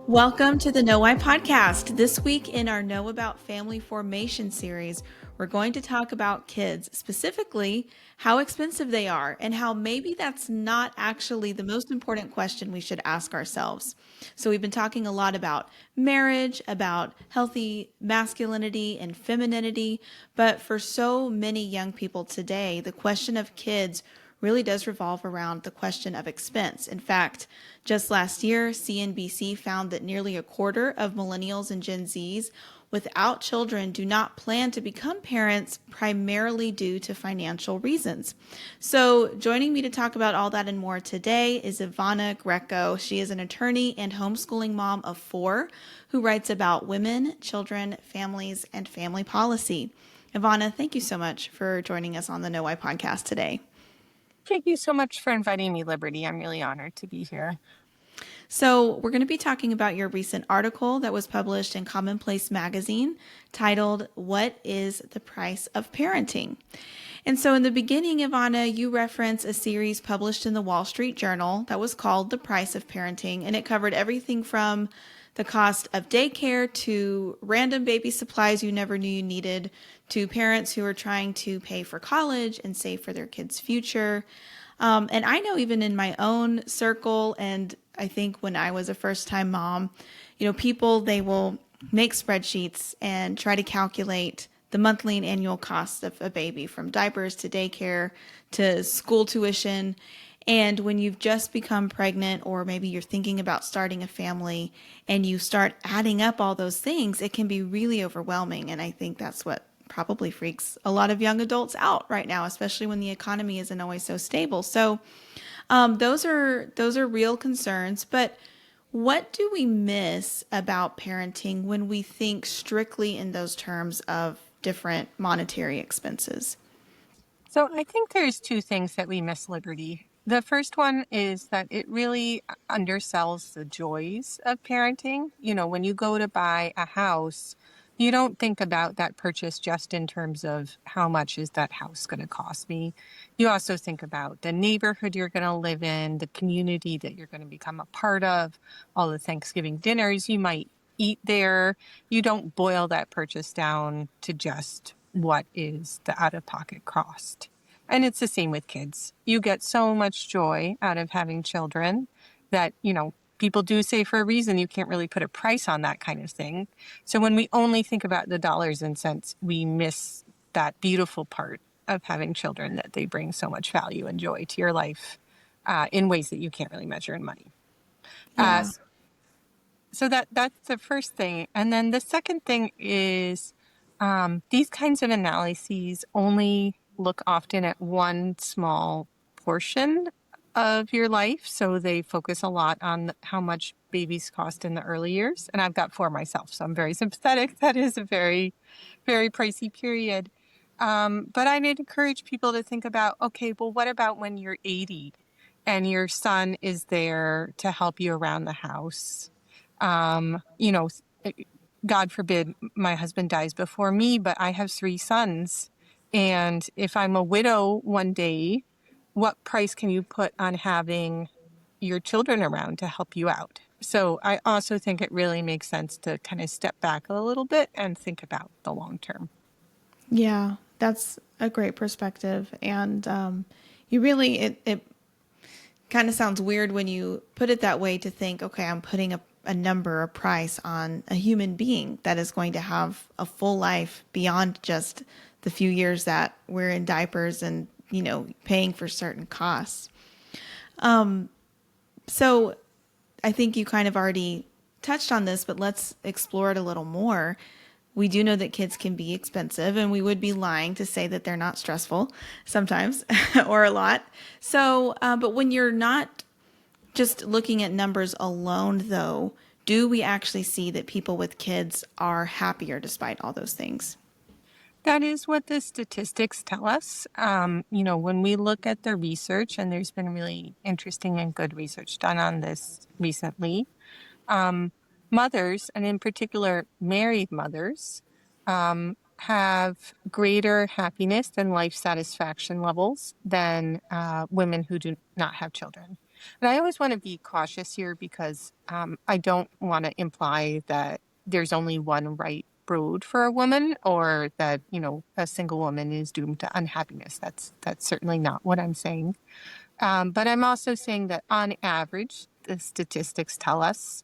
Welcome to the Know Why podcast. This week in our Know About Family Formation series, we're going to talk about kids, specifically how expensive they are and how maybe that's not actually the most important question we should ask ourselves. So we've been talking a lot about marriage, about healthy masculinity and femininity, but for so many young people today, the question of kids really does revolve around the question of expense. In fact, just last year, CNBC found that nearly a quarter of millennials and Gen Zs without children do not plan to become parents primarily due to financial reasons. So joining me to talk about all that and more today is Ivana Greco. She is an attorney and homeschooling mom of 4 who writes about women, children, families, and family policy. Ivana, thank you so much for joining us on the Know Why podcast today. Thank you so much for inviting me, Liberty. I'm really honored to be here. So we're going to be talking about your recent article that was published in Commonplace Magazine titled, "What is the Price of Parenting?" And so in the beginning, Ivana, you reference a series published in the Wall Street Journal that was called The Price of Parenting, and it covered everything from the cost of daycare to random baby supplies you never knew you needed to parents who are trying to pay for college and save for their kids' future. And I know even in my own circle, and I think when I was a first-time mom, people, they will make spreadsheets and try to calculate the monthly and annual costs of a baby, from diapers to daycare to school tuition. And when you've just become pregnant, or maybe you're thinking about starting a family and you start adding up all those things, it can be really overwhelming. And I think that's what probably freaks a lot of young adults out right now, especially when the economy isn't always so stable. So those are real concerns. But what do we miss about parenting when we think strictly in those terms of different monetary expenses? So I think there's 2 things that we miss, Liberty. The first one is that it really undersells the joys of parenting. When you go to buy a house, you don't think about that purchase just in terms of how much is that house going to cost me. You also think about the neighborhood you're going to live in, the community that you're going to become a part of, all the Thanksgiving dinners you might eat there. You don't boil that purchase down to just what is the out-of-pocket cost. And it's the same with kids. You get so much joy out of having children that, people do say for a reason you can't really put a price on that kind of thing. So when we only think about the dollars and cents, we miss that beautiful part of having children, that they bring so much value and joy to your life in ways that you can't really measure in money. Yeah. So that's the first thing. And then the second thing is these kinds of analyses only look often at one small portion of your life. So they focus a lot on how much babies cost in the early years. And I've got 4 myself, so I'm very sympathetic. That is a very, very pricey period. But I'd encourage people to think about, okay, well, what about when you're 80 and your son is there to help you around the house? You know, God forbid my husband dies before me, but I have 3 sons. And if I'm a widow one day, what price can you put on having your children around to help you out? So I also think it really makes sense to kind of step back a little bit and think about the long term. Yeah, that's a great perspective. And you really, it kind of sounds weird when you put it that way, to think, okay, I'm putting a number, a price on a human being that is going to have a full life beyond just the few years that we're in diapers and, paying for certain costs. So I think you kind of already touched on this, but let's explore it a little more. We do know that kids can be expensive, and we would be lying to say that they're not stressful sometimes or a lot. So, but when you're not just looking at numbers alone, though, do we actually see that people with kids are happier despite all those things? That is what the statistics tell us. When we look at the research, and there's been really interesting and good research done on this recently, mothers, and in particular married mothers, have greater happiness and life satisfaction levels than women who do not have children. And I always want to be cautious here because I don't want to imply that there's only one right road for a woman or that, a single woman is doomed to unhappiness. That's certainly not what I'm saying. But I'm also saying that on average, the statistics tell us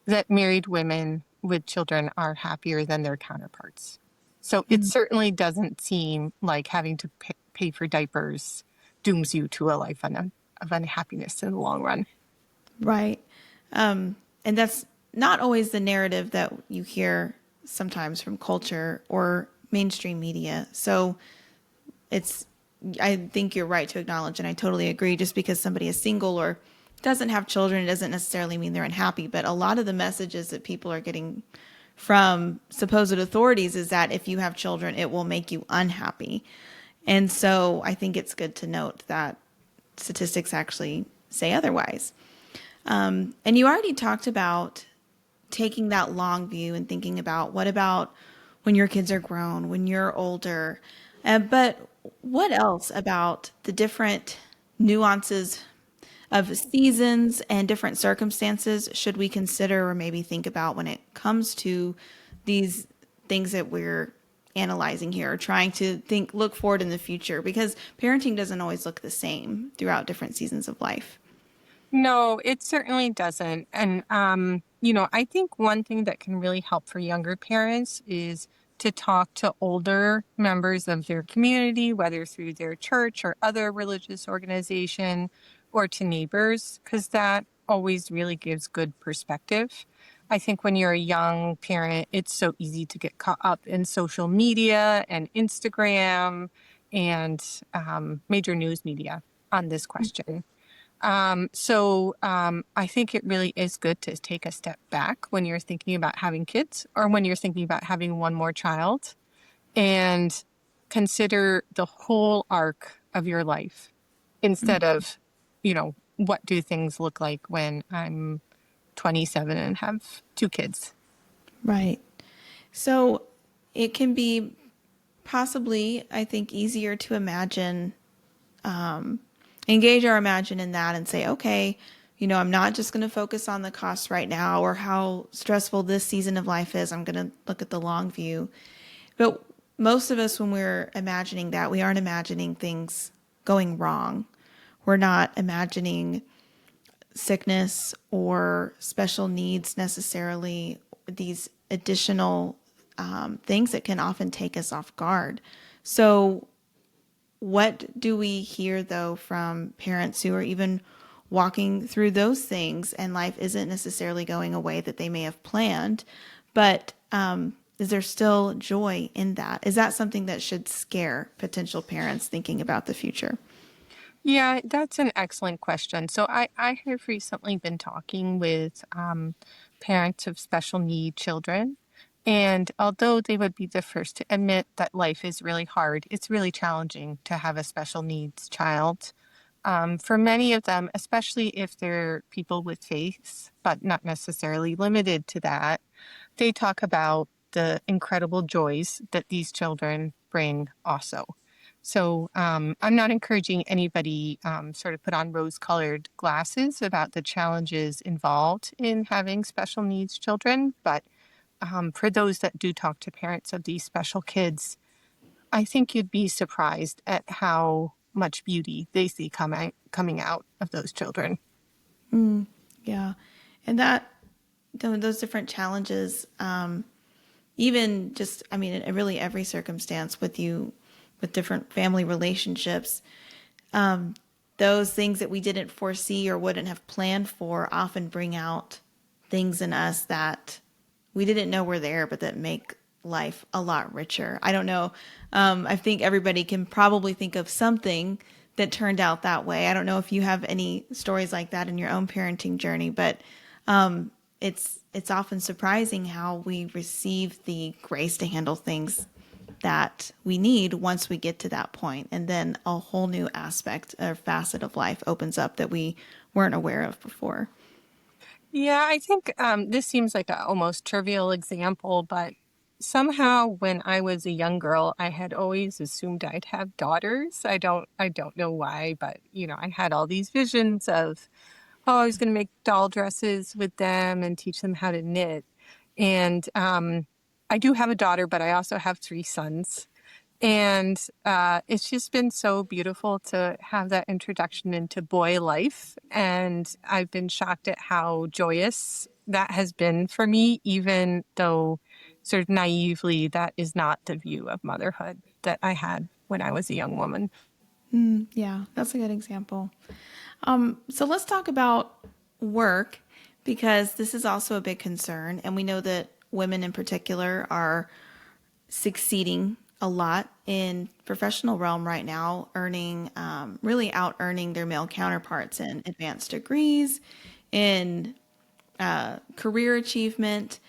that married women with children are happier than their counterparts. So it certainly doesn't seem like having to pay for diapers dooms you to a life of unhappiness in the long run. Right. And that's not always the narrative that you hear sometimes from culture or mainstream media. So it's, I think you're right to acknowledge, and I totally agree, just because somebody is single or doesn't have children, it doesn't necessarily mean they're unhappy. But a lot of the messages that people are getting from supposed authorities is that if you have children, it will make you unhappy. And so I think it's good to note that statistics actually say otherwise. And you already talked about taking that long view and thinking about what about when your kids are grown, when you're older. But what else about the different nuances of seasons and different circumstances should we consider or maybe think about when it comes to these things that we're analyzing here, or trying to look forward in the future? Because parenting doesn't always look the same throughout different seasons of life. No, it certainly doesn't. And, I think one thing that can really help for younger parents is to talk to older members of their community, whether through their church or other religious organization or to neighbors, because that always really gives good perspective. I think when you're a young parent, it's so easy to get caught up in social media and Instagram and major news media on this question. I think it really is good to take a step back when you're thinking about having kids or when you're thinking about having one more child and consider the whole arc of your life instead of, what do things look like when I'm 27 and have two kids. Right. So it can be possibly, I think, easier to imagine, engage our imagine in that and say, okay, I'm not just going to focus on the costs right now or how stressful this season of life is. I'm going to look at the long view. But most of us, when we're imagining that, we aren't imagining things going wrong. We're not imagining sickness or special needs necessarily, these additional things that can often take us off guard. So, what do we hear though from parents who are even walking through those things and life isn't necessarily going a way that they may have planned, but is there still joy in that? Is that something that should scare potential parents thinking about the future? Yeah, that's an excellent question. So I have recently been talking with parents of special need children. And although they would be the first to admit that life is really hard, it's really challenging to have a special needs child. For many of them, especially if they're people with faith, but not necessarily limited to that, they talk about the incredible joys that these children bring also. So I'm not encouraging anybody sort of put on rose-colored glasses about the challenges involved in having special needs children. But for those that do talk to parents of these special kids, I think you'd be surprised at how much beauty they see coming out of those children. Yeah. And that, those different challenges, even just, I mean, in really every circumstance with you, with different family relationships, those things that we didn't foresee or wouldn't have planned for often bring out things in us that we didn't know were there, but that make life a lot richer. I don't know. I think everybody can probably think of something that turned out that way. I don't know if you have any stories like that in your own parenting journey, but it's often surprising how we receive the grace to handle things that we need once we get to that point, and then a whole new aspect or facet of life opens up that we weren't aware of before. Yeah, I think this seems like a almost trivial example, but somehow when I was a young girl, I had always assumed I'd have daughters. I don't know why, but I had all these visions of oh, I was going to make doll dresses with them and teach them how to knit. And I do have a daughter, but I also have three sons. And it's just been so beautiful to have that introduction into boy life. And I've been shocked at how joyous that has been for me, even though sort of naively that is not the view of motherhood that I had when I was a young woman. Yeah, that's a good example. So let's talk about work because this is also a big concern. And we know that women in particular are succeeding a lot in professional realm right now, earning really out earning their male counterparts in advanced degrees, in career achievement.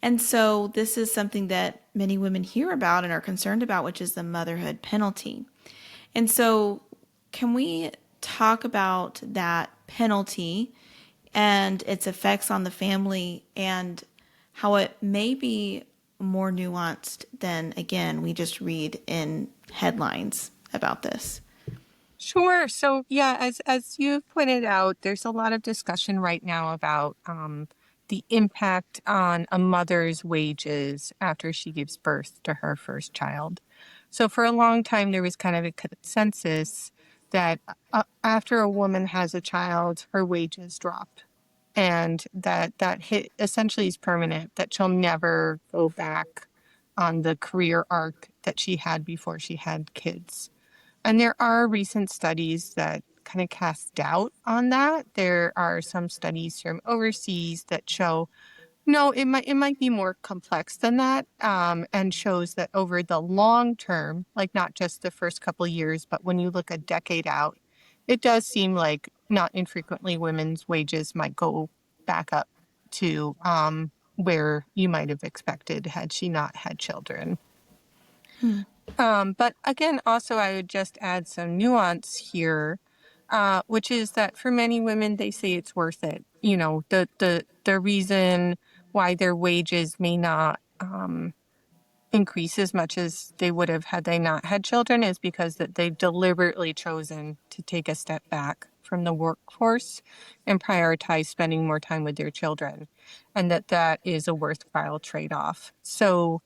And so this is something that many women hear about and are concerned about, which is the motherhood penalty. And so, can we talk about that penalty and its effects on the family and how it may be more nuanced than, again, we just read in headlines about this? Sure. So yeah, as you've pointed out, there's a lot of discussion right now about the impact on a mother's wages after she gives birth to her first child. So for a long time, there was kind of a consensus that after a woman has a child, her wages drop, and that hit essentially is permanent. That she'll never go back on the career arc that she had before she had kids. And there are recent studies that kind of cast doubt on that. There are some studies from overseas that show no, it might be more complex than that, and shows that over the long term, like not just the first couple of years, but when you look a decade out, it does seem like not infrequently women's wages might go back up to where you might have expected had she not had children. But again, also I would just add some nuance here, which is that for many women, they say it's worth it. You know, the reason why their wages may not increase as much as they would have had they not had children is because that they've deliberately chosen to take a step back from the workforce and prioritize spending more time with their children, and that is a worthwhile trade-off. So,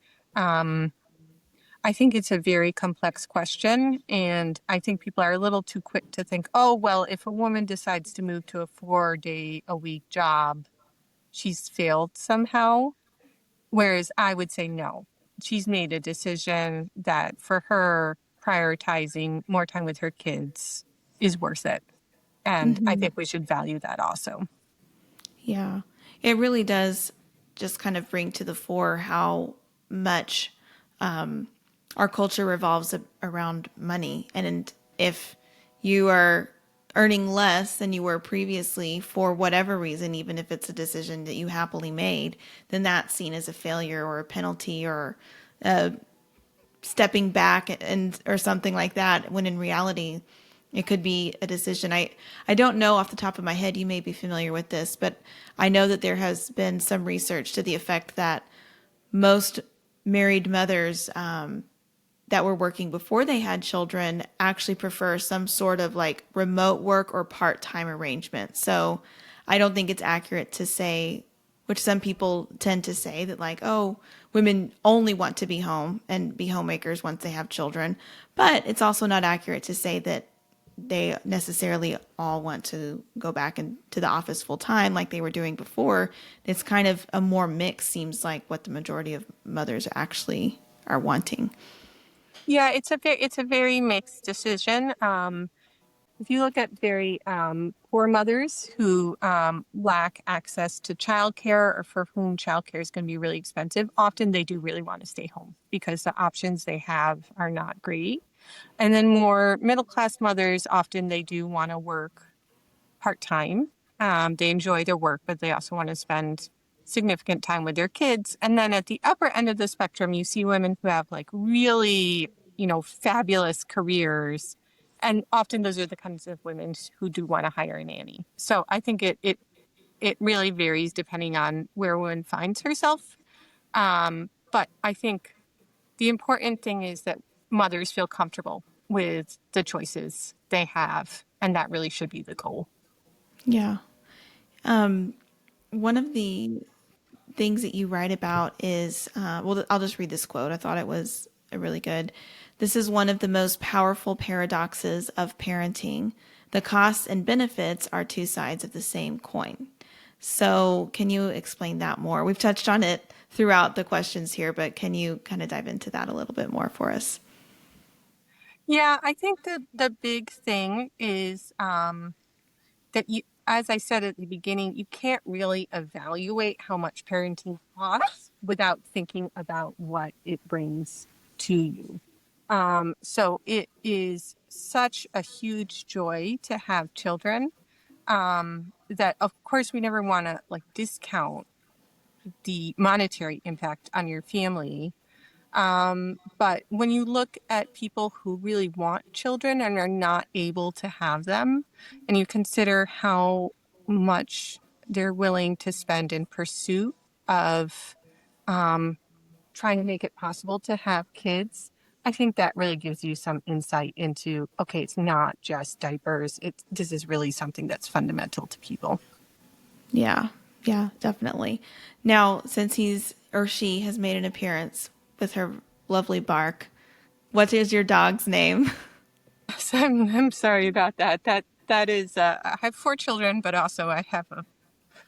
I think it's a very complex question, and I think people are a little too quick to think, oh, well, if a woman decides to move to a 4-day-a-week job, she's failed somehow. Whereas I would say no. She's made a decision that for her, prioritizing more time with her kids is worth it. And I think we should value that also. Yeah, it really does just kind of bring to the fore how much our culture revolves around money. And if you are earning less than you were previously for whatever reason, even if it's a decision that you happily made, then that's seen as a failure or a penalty or stepping back and or something like that. When in reality, it could be a decision. I don't know off the top of my head. You may be familiar with this, but I know that there has been some research to the effect that most married mothers that were working before they had children actually prefer some sort of like remote work or part-time arrangement. So I don't think it's accurate to say, which some people tend to say, that like, oh, women only want to be home and be homemakers once they have children. But it's also not accurate to say that they necessarily all want to go back into the office full time like they were doing before. It's kind of a more mix, seems like what the majority of mothers actually are wanting. Yeah, it's a very mixed decision. If you look at very poor mothers who lack access to childcare or for whom childcare is going to be really expensive, often they do really want to stay home because the options they have are not great. And then more middle class mothers, often they do want to work part-time. They enjoy their work, but they also want to spend significant time with their kids. And then at the upper end of the spectrum, you see women who have like really, fabulous careers. And often those are the kinds of women who do want to hire a nanny. So I think it really varies depending on where a woman finds herself. But I think the important thing is that mothers feel comfortable with the choices they have, and that really should be the goal. Yeah. One of the things that you write about is, well, I'll just read this quote. I thought it was really good. This is one of the most powerful paradoxes of parenting. The costs and benefits are two sides of the same coin. So, can you explain that more? We've touched on it throughout the questions here, but can you kind of dive into that a little bit more for us? Yeah, I think that the big thing is that you, as I said at the beginning, you can't really evaluate how much parenting costs without thinking about what it brings to you. So it is such a huge joy to have children, that of course we never want to like discount the monetary impact on your family. But when you look at people who really want children and are not able to have them, and you consider how much they're willing to spend in pursuit of trying to make it possible to have kids, I think that really gives you some insight into, okay, it's not just diapers. This is really something that's fundamental to people. Yeah, yeah, definitely. Now, since he's or she has made an appearance with her lovely bark, what is your dog's name? So I'm sorry about that. That is I have four children, but also I have a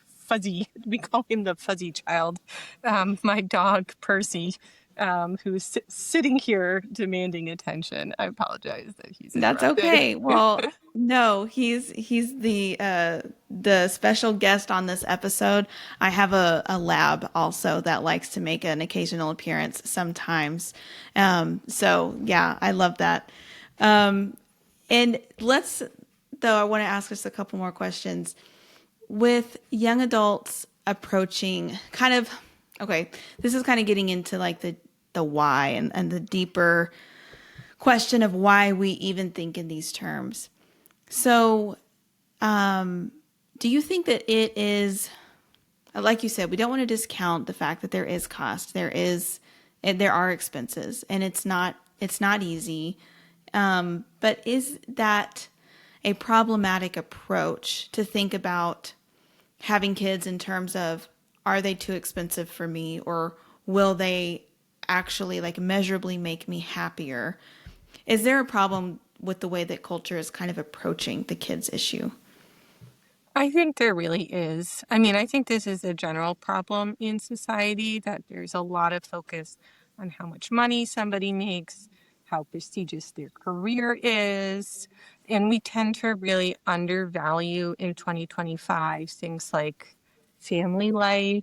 fuzzy, we call him the fuzzy child, my dog Percy, who's sitting here demanding attention. I apologize that he's That's interrupting. okay. Well, no, he's the special guest on this episode. I have a lab also that likes to make an occasional appearance sometimes. So yeah, I love that. And let's though I want to ask us a couple more questions. With young adults approaching kind of okay, this is kind of getting into like the why and the deeper question of why we even think in these terms. So, do you think that it is, like you said, we don't want to discount the fact that there is cost, there are expenses, and it's not easy. But is that a problematic approach to think about having kids in terms of are they too expensive for me or will they actually like measurably make me happier? Is there a problem with the way that culture is kind of approaching the kids issue? I think there really is. I mean, I think this is a general problem in society that there's a lot of focus on how much money somebody makes, how prestigious their career is. And we tend to really undervalue in 2025 things like family life,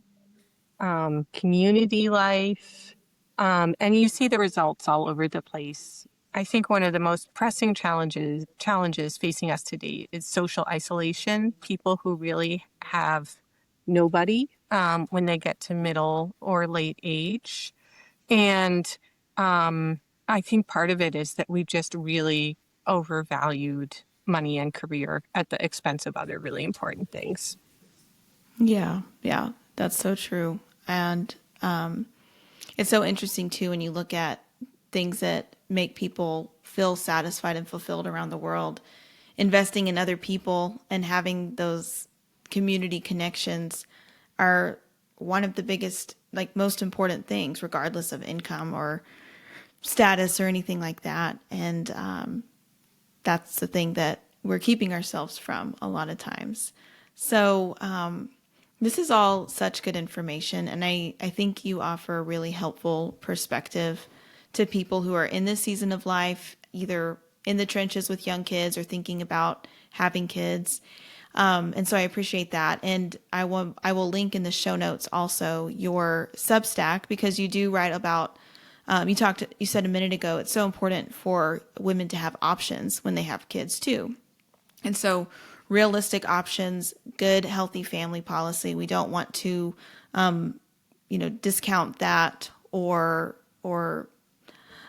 community life, and you see the results all over the place. I think one of the most pressing challenges facing us today is social isolation. People who really have nobody when they get to middle or late age, and I think part of it is that we just really overvalued money and career at the expense of other really important things. Yeah, yeah, that's so true. And it's so interesting too when you look at things that make people feel satisfied and fulfilled around the world. Investing in other people and having those community connections are one of the biggest, like most important things, regardless of income or status or anything like that. And that's the thing that we're keeping ourselves from a lot of times. So, this is all such good information, and I think you offer a really helpful perspective to people who are in this season of life, either in the trenches with young kids or thinking about having kids. And so I appreciate that. And I will link in the show notes also your Substack because you do write about you said a minute ago, it's so important for women to have options when they have kids too. And so realistic options, good, healthy family policy. We don't want to, discount that or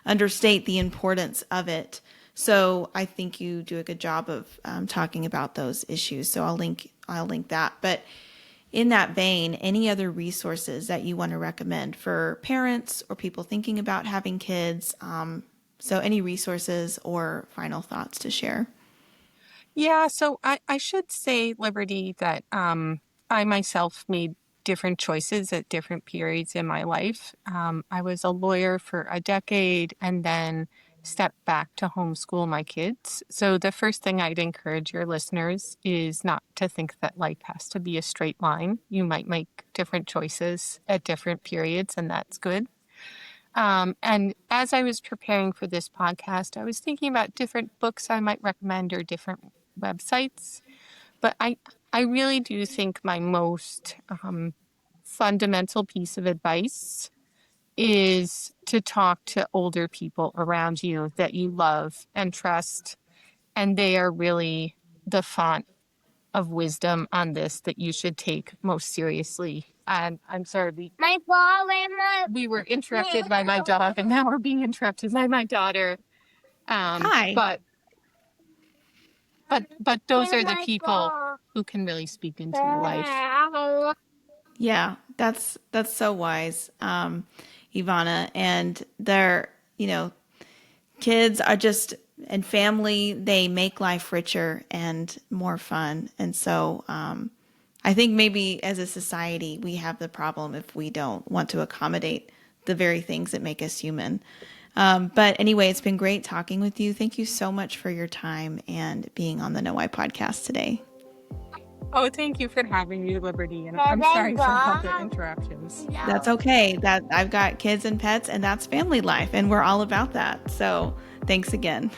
understate the importance of it. So I think you do a good job of talking about those issues. So I'll link that. But in that vein, any other resources that you want to recommend for parents or people thinking about having kids? So any resources or final thoughts to share? Yeah, so I should say, Liberty, that I myself made different choices at different periods in my life. I was a lawyer for a decade and then stepped back to homeschool my kids. So the first thing I'd encourage your listeners is not to think that life has to be a straight line. You might make different choices at different periods, and that's good. And as I was preparing for this podcast, I was thinking about different books I might recommend or different websites. But I really do think my most fundamental piece of advice is to talk to older people around you that you love and trust. And they are really the font of wisdom on this that you should take most seriously. And I'm sorry, we were interrupted by my dog, and now we're being interrupted by my daughter. Hi. But those are the people who can really speak into your life. Yeah, that's so wise, Ivana. And they're, kids are just, and family, they make life richer and more fun. And so I think maybe as a society, we have the problem if we don't want to accommodate the very things that make us human. But anyway, it's been great talking with you. Thank you so much for your time and being on the Know Why podcast today. Oh, thank you for having me, Liberty. And I'm sorry for all the interruptions. That's okay. That I've got kids and pets, and that's family life, and we're all about that. So thanks again.